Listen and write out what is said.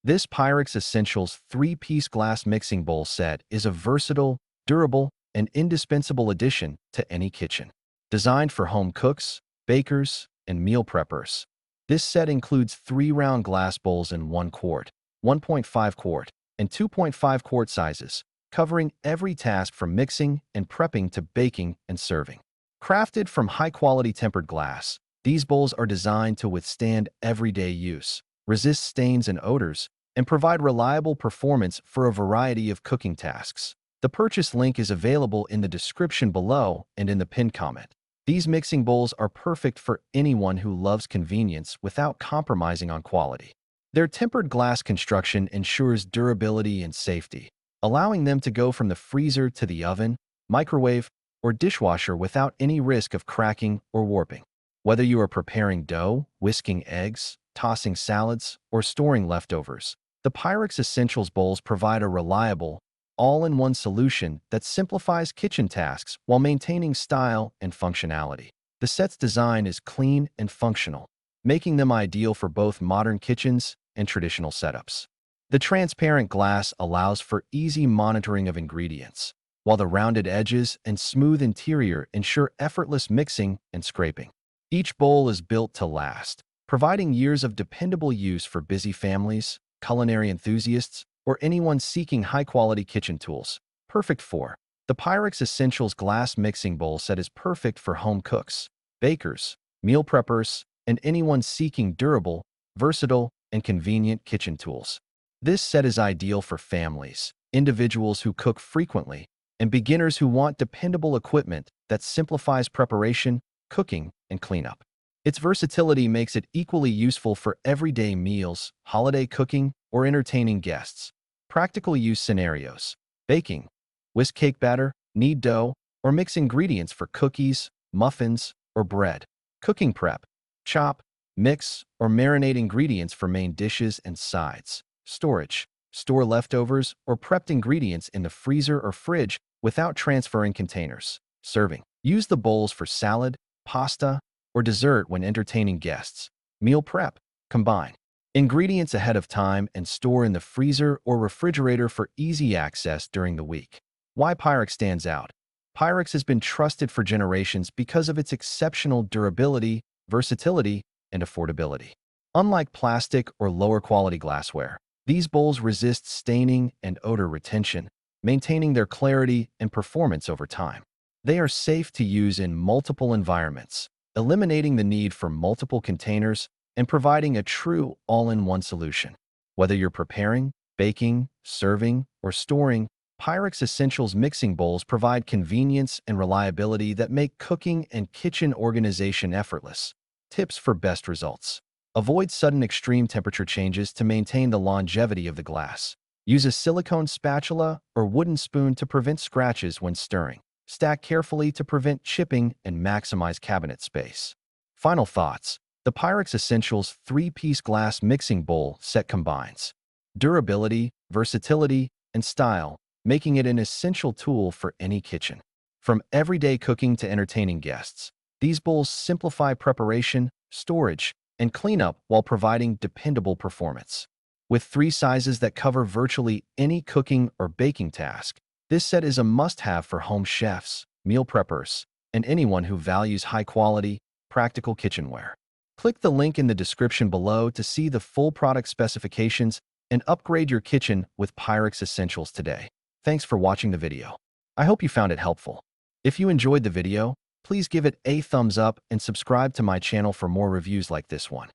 This Pyrex Essentials 3-piece glass mixing bowl set is a versatile, durable, and indispensable addition to any kitchen. Designed for home cooks, bakers, and meal preppers, this set includes 3 round glass bowls in 1 quart, 1.5 quart, and 2.5 quart sizes, covering every task from mixing and prepping to baking and serving. Crafted from high-quality tempered glass, these bowls are designed to withstand everyday use, resist stains and odors, and provide reliable performance for a variety of cooking tasks. The purchase link is available in the description below and in the pinned comment. These mixing bowls are perfect for anyone who loves convenience without compromising on quality. Their tempered glass construction ensures durability and safety, allowing them to go from the freezer to the oven, microwave, or dishwasher without any risk of cracking or warping. Whether you are preparing dough, whisking eggs, tossing salads, or storing leftovers, the Pyrex Essentials bowls provide a reliable, all-in-one solution that simplifies kitchen tasks while maintaining style and functionality. The set's design is clean and functional, making them ideal for both modern kitchens and traditional setups. The transparent glass allows for easy monitoring of ingredients, while the rounded edges and smooth interior ensure effortless mixing and scraping. Each bowl is built to last, providing years of dependable use for busy families, culinary enthusiasts, or anyone seeking high-quality kitchen tools. Perfect for. The Pyrex Essentials glass mixing bowl set is perfect for home cooks, bakers, meal preppers, and anyone seeking durable, versatile, and convenient kitchen tools. This set is ideal for families, individuals who cook frequently, and beginners who want dependable equipment that simplifies preparation, cooking, and cleanup. Its versatility makes it equally useful for everyday meals, holiday cooking, or entertaining guests. Practical use scenarios: baking, whisk cake batter, knead dough, or mix ingredients for cookies, muffins, or bread. Cooking prep: chop, mix, or marinate ingredients for main dishes and sides. Storage: store leftovers or prepped ingredients in the freezer or fridge without transferring containers. Serving: use the bowls for salad, pasta, or dessert when entertaining guests. Meal prep: combine ingredients ahead of time and store in the freezer or refrigerator for easy access during the week. Why Pyrex stands out? Pyrex has been trusted for generations because of its exceptional durability, versatility, and affordability. Unlike plastic or lower-quality glassware, these bowls resist staining and odor retention, maintaining their clarity and performance over time. They are safe to use in multiple environments, eliminating the need for multiple containers and providing a true all-in-one solution. Whether you're preparing, baking, serving, or storing, Pyrex Essentials mixing bowls provide convenience and reliability that make cooking and kitchen organization effortless. Tips for best results: avoid sudden extreme temperature changes to maintain the longevity of the glass. Use a silicone spatula or wooden spoon to prevent scratches when stirring. Stack carefully to prevent chipping and maximize cabinet space. Final thoughts: the Pyrex Essentials 3-piece glass mixing bowl set combines durability, versatility, and style, making it an essential tool for any kitchen. From everyday cooking to entertaining guests, these bowls simplify preparation, storage, and cleanup while providing dependable performance. With 3 sizes that cover virtually any cooking or baking task, this set is a must-have for home chefs, meal preppers, and anyone who values high-quality, practical kitchenware. Click the link in the description below to see the full product specifications and upgrade your kitchen with Pyrex Essentials today. Thanks for watching the video. I hope you found it helpful. If you enjoyed the video, please give it a thumbs up and subscribe to my channel for more reviews like this one.